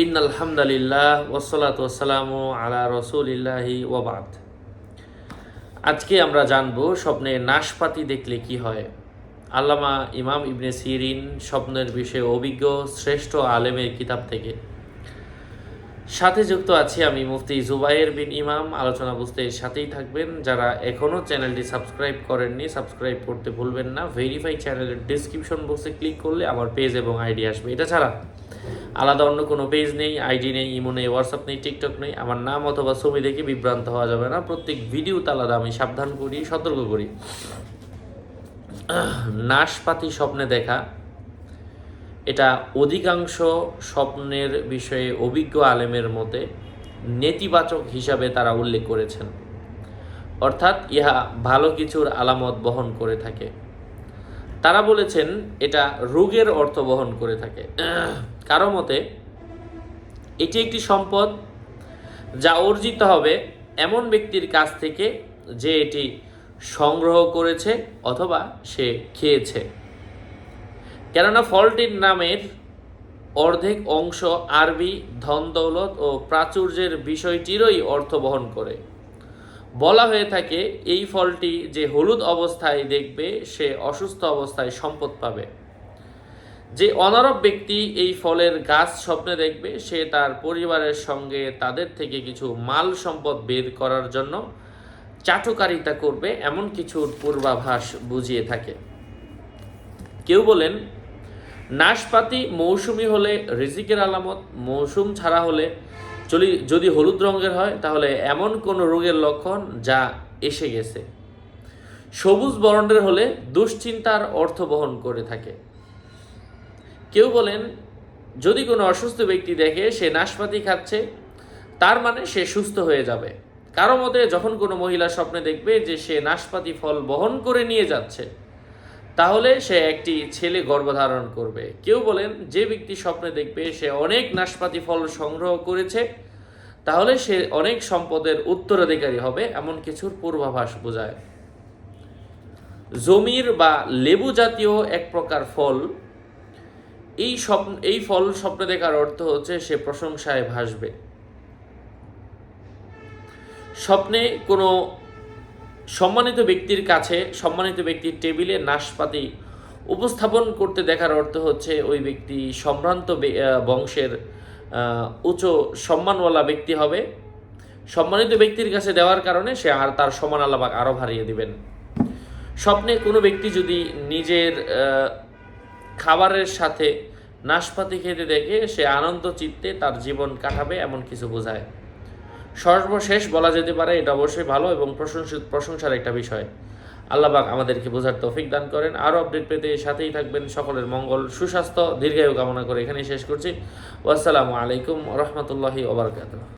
ইন্নাল হামদালিল্লাহ ওয়াসসালাতু ওয়াসসালামু আলা রাসূলিল্লাহি ওয়া বাদ। আজকে আমরা জানব স্বপ্নে নাশপাতি দেখলে কি হয়। আল্লামা ইমাম ইবনে সিরিন স্বপ্নের বিষয়ে অভিজ্ঞ শ্রেষ্ঠ আলেমের কিতাব থেকে। সাথে যুক্ত আছি আমি মুফতি জুবায়ের বিন ইমাম। আলোচনা বুঝতে সাথেই থাকবেন। যারা এখনও চ্যানেলটি সাবস্ক্রাইব করেননি, সাবস্ক্রাইব করতে ভুলবেন না। ভেরিফাই চ্যানেলের ডিসক্রিপশন বক্সে ক্লিক করলে আমার পেজ এবং আইডি আসবে। এটা ছাড়া আলাদা অন্য কোনো পেজ নেই, আইডি নেই, ইমো নেই, হোয়াটসঅ্যাপ নেই, টিকটক নেই। আমার নাম অথবা ছবি দেখে বিভ্রান্ত হওয়া যাবে না। প্রত্যেক ভিডিওতে আলাদা আমি সাবধান করি, সতর্ক করি। নাশপাতি স্বপ্নে দেখা, এটা অধিকাংশ স্বপ্নের বিষয়ে অভিজ্ঞ আলেমের মতে নেতিবাচক হিসাবে তারা উল্লেখ করেছেন, অর্থাৎ ইহা ভালো কিছুর আলামত বহন করে থাকে। তারা বলেছেন এটা রোগের অর্থ বহন করে থাকে। কারো মতে এটি একটি সম্পদ যা অর্জিত হবে এমন ব্যক্তির কাছ থেকে যে এটি সংগ্রহ করেছে অথবা সে খেয়েছে। কেননা ফলটির নামের অর্ধেক অংশ আরবি ধন দৌলত ও প্রাচুর্যের বিষয়টিরই অর্থ বহন করে। বলা হয়ে থাকে এই ফলটি যে হলুদ অবস্থায় দেখবে সে অসুস্থ অবস্থায় সম্পদ পাবে। যে অনারব ব্যক্তি এই ফলের গাছ স্বপ্নে দেখবে সে তার পরিবারের সঙ্গে তাদের থেকে কিছু মাল সম্পদ বের করার জন্য চাটুকারিতা করবে, এমন কিছুর পূর্বাভাস বুঝিয়ে থাকে। কেউ বলেন নাশপাতি মৌসুমি হলে রিজিকের আলামত, মৌসুম ছাড়া হলে যদি হলুদ রঙের হয় তাহলে এমন কোনো রোগের লক্ষণ যা এসে গেছে। সবুজ বর্ণের হলে দুশ্চিন্তার অর্থ বহন করে থাকে। কেউ বলেন যদি কোনো অসুস্থ ব্যক্তি দেখে সে নাশপাতি খাচ্ছে তার মানে সে সুস্থ হয়ে যাবে। কারো মতে যখন কোনো মহিলা স্বপ্নে দেখবে যে সে নাশপাতি ফল বহন করে নিয়ে যাচ্ছে তাহলে সে একটি ছেলে গর্ভধারণ করবে। কেউ বলেন যে ব্যক্তি স্বপ্নে দেখবে সে অনেক নাশপাতি ফল সংগ্রহ করেছে তাহলে সে অনেক সম্পদের উত্তরাধিকারী হবে, এমন কিছুর পূর্বাভাস বোঝায়। জমির বা লেবু জাতীয় এক প্রকার ফল, এই ফল স্বপ্নে দেখার অর্থ হচ্ছে সে প্রশংসায় ভাসবে। স্বপ্নে কোনো সম্মানিত ব্যক্তির কাছে, সম্মানিত ব্যক্তির টেবিলে নাশপাতি উপস্থাপন করতে দেখার অর্থ হচ্ছে ওই ব্যক্তি সম্ভ্রান্ত বংশের উচ্চ সম্মানওয়ালা ব্যক্তি হবে। সম্মানিত ব্যক্তির কাছে দেওয়ার কারণে সে আর তার সমান আল্লাহ আরও বাড়িয়ে দিবেন। স্বপ্নে কোনো ব্যক্তি যদি নিজের খাবারের সাথে নাশপাতি খেতে দেখে সে আনন্দ চিত্তে তার জীবন কাটাবে, এমন কিছু বোঝায়। সর্বশেষ বলা যেতে পারে এটা অবশ্যই ভালো এবং প্রশংসার একটা বিষয়। আল্লাহ পাক আমাদেরকে বোঝার তৌফিক দান করেন। আরও আপডেট পেতে সাথেই থাকবেন। সকলের মঙ্গল, সুস্বাস্থ্য, দীর্ঘায়ু কামনা করে এখানেই শেষ করছি। আসসালামু আলাইকুম ওয়া রাহমাতুল্লাহি ওয়া বারাকাতুহু।